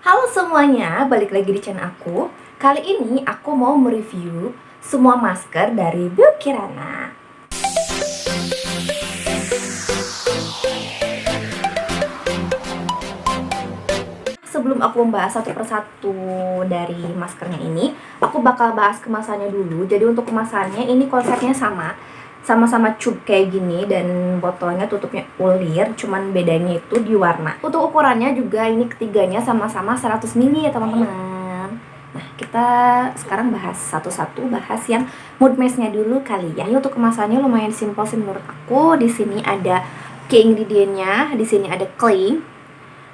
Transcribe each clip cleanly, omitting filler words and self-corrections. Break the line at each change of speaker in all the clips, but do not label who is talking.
Halo semuanya, balik lagi di channel aku. Kali ini aku mau mereview semua masker dari Bio Kirana. Sebelum aku membahas satu persatu dari maskernya ini, aku bakal bahas kemasannya dulu. Jadi untuk kemasannya ini konsepnya sama-sama tube kayak gini dan botolnya tutupnya ulir, cuman bedanya itu di warna. Untuk ukurannya juga ini ketiganya sama-sama 100 ml ya teman-teman. Nah, kita sekarang bahas satu-satu, bahas yang mood mask-nya dulu kali ya. Ini untuk kemasannya lumayan simpel sih menurut aku. Di sini ada key ingredient-nya, di sini ada claim,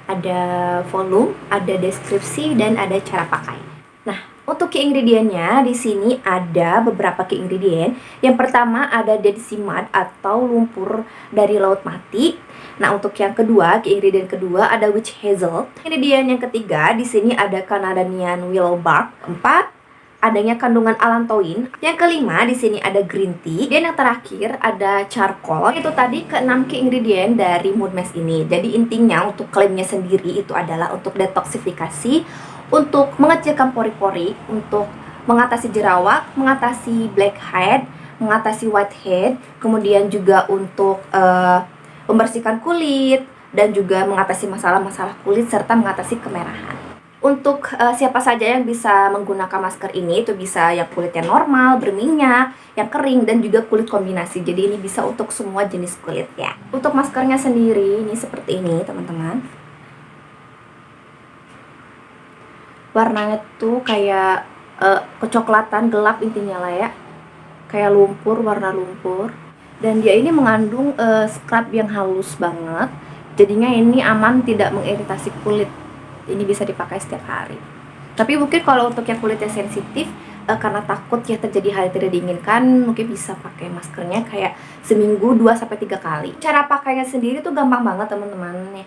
ada volume, ada deskripsi, dan ada cara pakai. Nah, untuk key ingredient-nya di sini ada beberapa key ingredient. Yang pertama ada Dead Sea Mud atau lumpur dari laut mati. Nah, untuk yang kedua, key ingredient kedua ada Witch Hazel. Ingredient yang ketiga di sini ada Canadian Willow Bark. Keempat, adanya kandungan allantoin. Yang kelima di sini ada green tea, dan yang terakhir ada charcoal. Itu tadi ke-6 key ingredient dari mood mask ini. Jadi intinya untuk klaimnya sendiri itu adalah untuk detoksifikasi, untuk mengecilkan pori-pori, untuk mengatasi jerawat, mengatasi blackhead, mengatasi whitehead, kemudian juga untuk membersihkan kulit dan juga mengatasi masalah-masalah kulit serta mengatasi kemerahan. Untuk siapa saja yang bisa menggunakan masker ini, itu bisa yang kulitnya normal, berminyak, yang kering, dan juga kulit kombinasi. Jadi ini bisa untuk semua jenis kulit ya. Untuk maskernya sendiri ini seperti ini teman-teman. Warnanya tuh kayak kecoklatan gelap intinya lah ya, kayak lumpur, warna lumpur. Dan dia ini mengandung scrub yang halus banget, jadinya ini aman, tidak mengiritasi kulit. Ini bisa dipakai setiap hari. Tapi mungkin kalau untuk yang kulitnya sensitif, karena takut ya terjadi hal yang tidak diinginkan, mungkin bisa pakai maskernya kayak seminggu 2-3 kali. Cara pakainya sendiri tuh gampang banget teman-teman.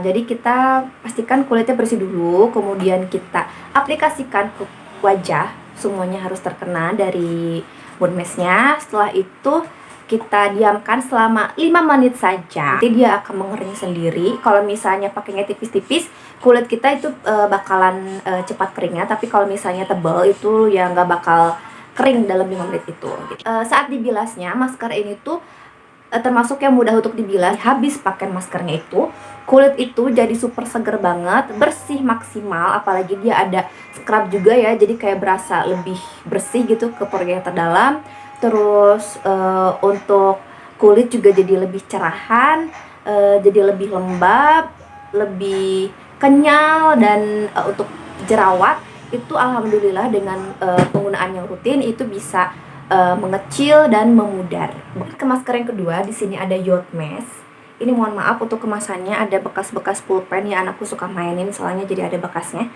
Jadi kita pastikan kulitnya bersih dulu, kemudian kita aplikasikan ke wajah. Semuanya harus terkena dari mood mask-nya. Setelah itu kita diamkan selama 5 menit saja. Nanti dia akan mengering sendiri. Kalau misalnya pakainya tipis-tipis, kulit kita itu bakalan cepat keringnya. Tapi kalau misalnya tebal itu ya nggak bakal kering dalam 5 menit itu. Saat dibilasnya, masker ini tuh termasuk yang mudah untuk dibilas. Habis pakai maskernya itu, kulit itu jadi super seger banget, bersih maksimal. Apalagi dia ada scrub juga ya, jadi kayak berasa lebih bersih gitu ke pori yang terdalam. Terus untuk kulit juga jadi lebih cerahan, jadi lebih lembab, lebih kenyal. Dan untuk jerawat itu alhamdulillah dengan penggunaan yang rutin itu bisa mengecil dan memudar. Ke masker yang kedua di sini ada Yacht Mask. Ini mohon maaf untuk kemasannya ada bekas-bekas pulpen ya, anakku suka mainin soalnya jadi ada bekasnya.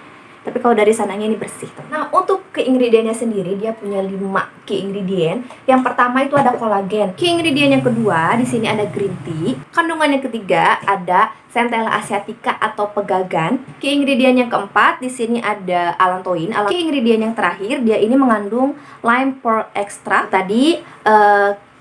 Tapi kalau dari sananya ini bersih. Nah, untuk key ingredient-nya sendiri dia punya 5 key ingredient. Yang pertama itu ada kolagen. Key ingredient yang kedua di sini ada green tea. Kandungan yang ketiga ada Centella asiatica atau pegagan. Key ingredient yang keempat di sini ada allantoin. Key ingredient yang terakhir dia ini mengandung lime pearl extract. Tadi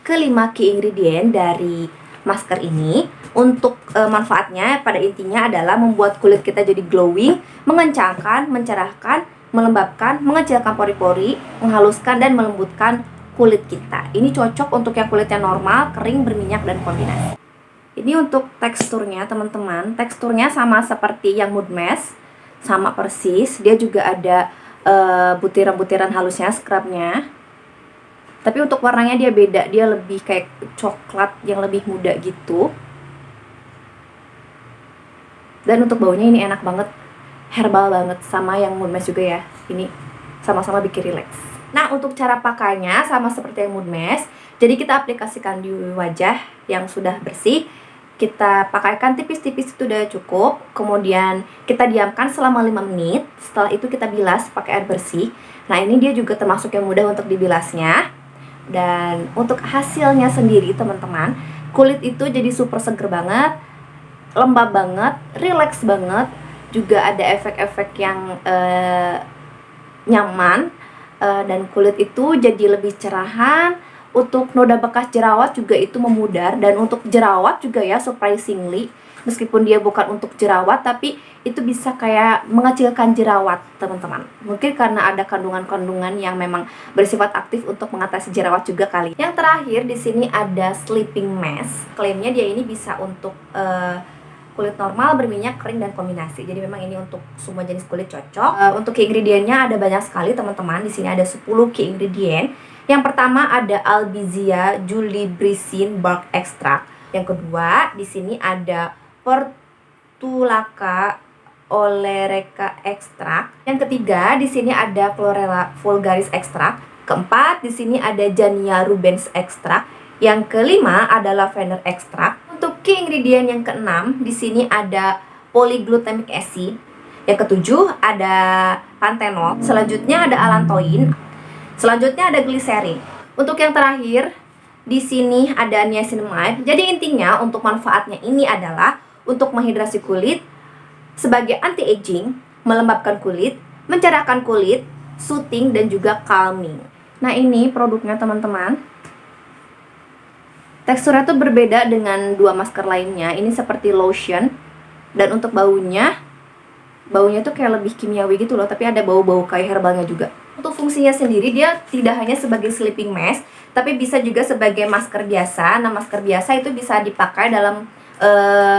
kelima key ingredient dari masker ini. Untuk manfaatnya pada intinya adalah membuat kulit kita jadi glowing, mengencangkan, mencerahkan, melembabkan, mengecilkan pori-pori, menghaluskan dan melembutkan kulit kita. Ini cocok untuk yang kulitnya normal, kering, berminyak, dan kombinasi. Ini untuk teksturnya teman-teman. Teksturnya sama seperti yang mood mask, sama persis. Dia juga ada butiran-butiran halusnya, scrubnya. Tapi untuk warnanya dia beda, dia lebih kayak coklat yang lebih muda gitu. Dan untuk baunya ini enak banget, herbal banget, sama yang mood mask juga ya. Ini sama-sama bikin relax. Nah, untuk cara pakainya sama seperti yang mood mask. Jadi kita aplikasikan di wajah yang sudah bersih. Kita pakaikan tipis-tipis itu udah cukup. Kemudian kita diamkan selama 5 menit. Setelah itu kita bilas pakai air bersih. Nah, ini dia juga termasuk yang mudah untuk dibilasnya. Dan untuk hasilnya sendiri teman-teman, kulit itu jadi super seger banget, lembab banget, relax banget. Juga ada efek-efek yang nyaman, dan kulit itu jadi lebih cerahan. Untuk noda bekas jerawat juga itu memudar. Dan untuk jerawat juga ya, surprisingly Meskipun dia bukan untuk jerawat, tapi itu bisa kayak mengecilkan jerawat, teman-teman. Mungkin karena ada kandungan-kandungan yang memang bersifat aktif untuk mengatasi jerawat juga kali. Yang terakhir di sini ada sleeping mask. Klaimnya dia ini bisa untuk kulit normal, berminyak, kering, dan kombinasi. Jadi memang ini untuk semua jenis kulit cocok. Untuk key ingredientnya ada banyak sekali, teman-teman. Di sini ada 10 key ingredient. Yang pertama ada Albizia julibrissin bark extract. Yang kedua, di sini ada Portulaca oleracea extract. Yang ketiga, di sini ada Chlorella vulgaris extract. Keempat, di sini ada Jania rubens extract. Yang kelima ada lavender extract. Untuk key ingredient yang keenam, di sini ada polyglutamic acid. Yang ketujuh ada panthenol. Selanjutnya ada allantoin. Selanjutnya ada glycerin. Untuk yang terakhir, di sini ada niacinamide. Jadi intinya untuk manfaatnya ini adalah untuk menghidrasi kulit, sebagai anti-aging, melembabkan kulit, mencerahkan kulit, soothing, dan juga calming. Nah ini produknya teman-teman. Teksturnya tuh berbeda dengan dua masker lainnya. Ini seperti lotion. Dan untuk baunya tuh kayak lebih kimiawi gitu loh, tapi ada bau-bau kayak herbalnya juga. Untuk fungsinya sendiri dia tidak hanya sebagai sleeping mask, tapi bisa juga sebagai masker biasa. Nah masker biasa itu bisa dipakai dalam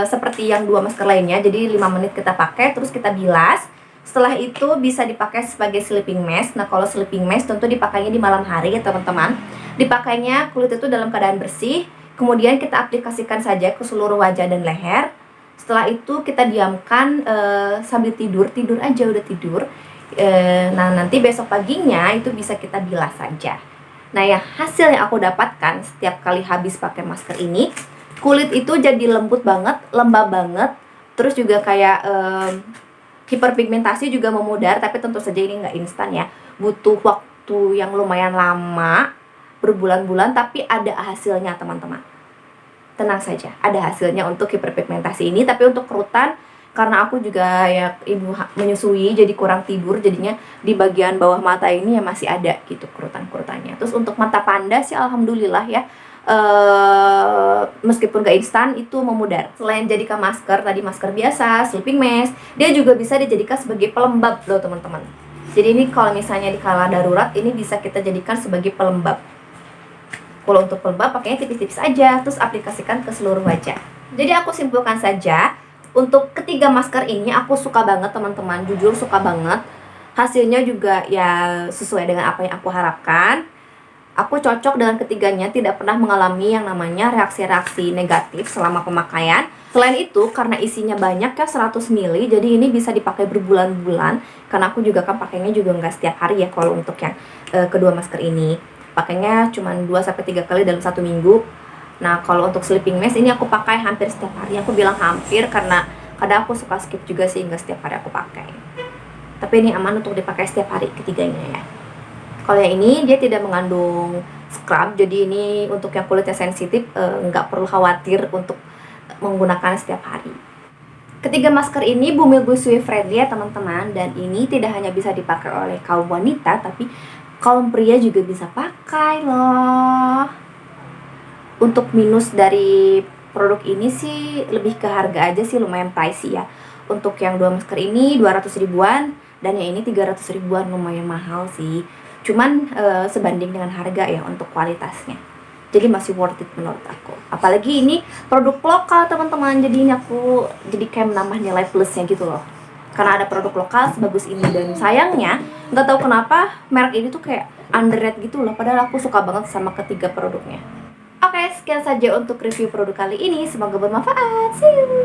seperti yang dua masker lainnya. Jadi 5 menit kita pakai, terus kita bilas. Setelah itu bisa dipakai sebagai sleeping mask. Nah kalau sleeping mask tentu dipakainya di malam hari ya teman-teman. Dipakainya kulit itu dalam keadaan bersih. Kemudian kita aplikasikan saja ke seluruh wajah dan leher. Setelah itu kita diamkan sambil tidur aja, udah tidur. Nah nanti besok paginya itu bisa kita bilas saja. Nah yang hasil yang aku dapatkan setiap kali habis pakai masker ini, kulit itu jadi lembut banget, lembab banget. Terus juga kayak hiperpigmentasi juga memudar. Tapi tentu saja ini nggak instan ya, butuh waktu yang lumayan lama, berbulan-bulan, tapi ada hasilnya teman-teman. Tenang saja, ada hasilnya untuk hiperpigmentasi ini. Tapi untuk kerutan, karena aku juga ya ibu menyusui jadi kurang tidur, jadinya di bagian bawah mata ini ya masih ada gitu kerutan-kerutannya. Terus untuk mata panda sih alhamdulillah ya, meskipun gak instan itu memudar. Selain jadikan masker, tadi masker biasa, sleeping mask, dia juga bisa dijadikan sebagai pelembab loh teman-teman. Jadi ini kalau misalnya di kala darurat, ini bisa kita jadikan sebagai pelembab. Kalau untuk pelembab pakainya tipis-tipis aja, terus aplikasikan ke seluruh wajah. Jadi aku simpulkan saja, untuk ketiga masker ini aku suka banget teman-teman, jujur suka banget. Hasilnya juga ya sesuai dengan apa yang aku harapkan. Aku cocok dengan ketiganya, tidak pernah mengalami yang namanya reaksi-reaksi negatif selama pemakaian. Selain itu, karena isinya banyak ya 100 ml, jadi ini bisa dipakai berbulan-bulan. Karena aku juga kan pakainya juga nggak setiap hari ya kalau untuk yang kedua masker ini. Pakainya cuma 2-3 kali dalam 1 minggu. Nah kalau untuk sleeping mask ini aku pakai hampir setiap hari. Aku bilang hampir karena kadang aku suka skip juga sih, nggak setiap hari aku pakai. Tapi ini aman untuk dipakai setiap hari ketiganya ya. Kalau yang ini dia tidak mengandung scrub, jadi ini untuk yang kulitnya sensitif nggak perlu khawatir untuk menggunakan setiap hari. Ketiga masker ini bumil busui friendly ya teman-teman, dan ini tidak hanya bisa dipakai oleh kaum wanita, tapi kaum pria juga bisa pakai loh. Untuk minus dari produk ini sih lebih ke harga aja sih, lumayan pricey ya. Untuk yang dua masker ini 200 ribuan, dan yang ini 300 ribuan, lumayan mahal sih. Cuman sebanding dengan harga ya untuk kualitasnya, jadi masih worth it menurut aku. Apalagi ini produk lokal teman-teman, jadi ini aku jadi kayak menambah nilai plusnya gitu loh, karena ada produk lokal sebagus ini. Dan sayangnya nggak tahu kenapa merek ini tuh kayak underrated gitu loh, padahal aku suka banget sama ketiga produknya. Oke, sekian saja untuk review produk kali ini, semoga bermanfaat. See you.